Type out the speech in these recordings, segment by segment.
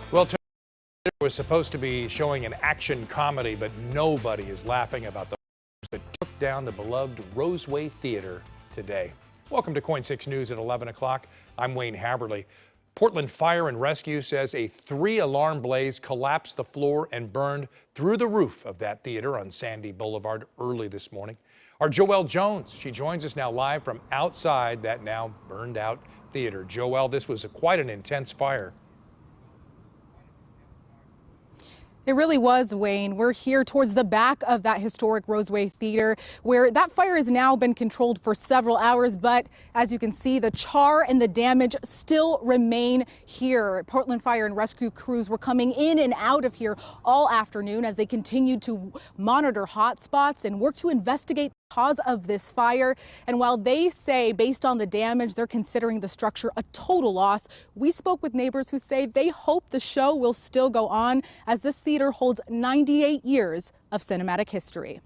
Well, tonight was supposed to be showing an action comedy, but nobody is laughing about the that took down the beloved Roseway Theater today. Welcome to Coin 6 News at 11 o'clock. I'm Wayne Haberly. Portland Fire and Rescue says a 3-alarm blaze collapsed the floor and burned through the roof of that theater on Sandy Boulevard early this morning. Our Joelle Jones, she joins us now live from outside that now burned out theater. Joelle, this was quite an intense fire. It really was, Wayne. We're here towards the back of that historic Roseway Theater, where that fire has now been controlled for several hours. But as you can see, the char and the damage still remain here. Portland Fire and Rescue crews were coming in and out of here all afternoon as they continued to monitor hot spots and work to investigate the cause of this fire. And while they say, based on the damage, they're considering the structure a total loss, we spoke with neighbors who say they hope the show will still go on as this theater holds 98 years of cinematic history.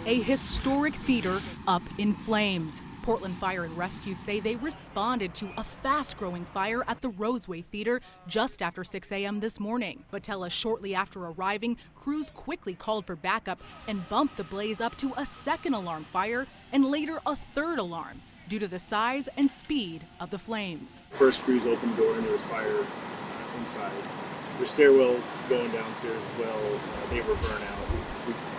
A historic theater up in flames. Portland Fire and Rescue say they responded to a fast-growing fire at the Roseway Theater just after 6 a.m. this morning. But tell us shortly after arriving, crews quickly called for backup and bumped the blaze up to a second alarm fire and later a third alarm due to the size and speed of the flames. First crews opened the door and there was fire inside. The stairwell going downstairs as well, they were burnt out.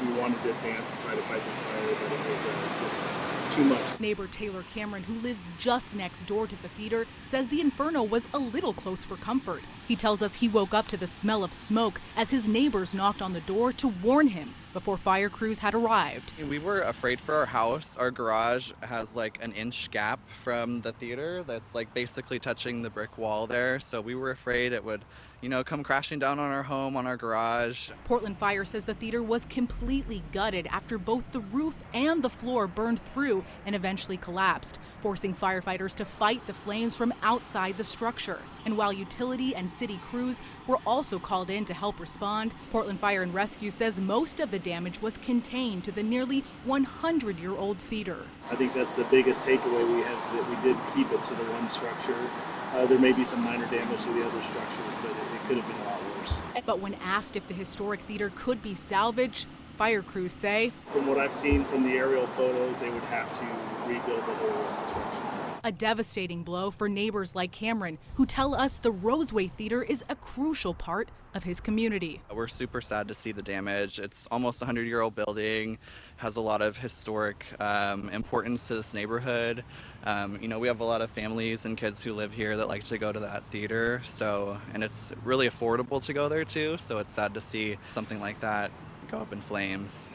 We wanted to advance and try to fight this fire, but it was just too much. Neighbor Taylor Cameron, who lives just next door to the theater, says the inferno was a little close for comfort. He tells us he woke up to the smell of smoke as his neighbors knocked on the door to warn him before fire crews had arrived. We were afraid for our house. Our garage has like an inch gap from the theater that's like basically touching the brick wall there. So we were afraid it would, come crashing down on our home, on our garage. Portland Fire says the theater was completely gutted after both the roof and the floor burned through and eventually collapsed, forcing firefighters to fight the flames from outside the structure. And while utility and city crews were also called in to help respond, Portland Fire and Rescue says most of the damage was contained to the nearly 100-year-old theater. I think that's the biggest takeaway we have, that we did keep it to the one structure. There may be some minor damage to the other structures, but it could have been a lot worse. But when asked if the historic theater could be salvaged, fire crews say, from what I've seen from the aerial photos, they would have to rebuild the whole structure. A devastating blow for neighbors like Cameron, who tell us the Roseway Theater is a crucial part of his community. We're super sad to see the damage. It's almost a 100-year-old building, has a lot of historic importance to this neighborhood. We have a lot of families and kids who live here that like to go to that theater. And it's really affordable to go there too. So it's sad to see something like that go up in flames.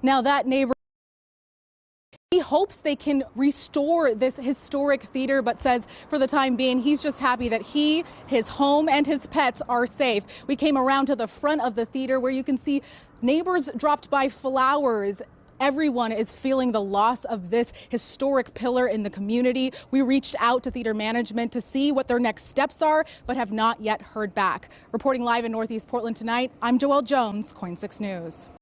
Now that neighbor, he hopes they can restore this historic theater, but says for the time being, he's just happy that he, his home, and his pets are safe. We came around to the front of the theater where you can see neighbors dropped by flowers. Everyone is feeling the loss of this historic pillar in the community. We reached out to theater management to see what their next steps are, but have not yet heard back. Reporting live in Northeast Portland tonight, I'm Joelle Jones, Coin 6 News.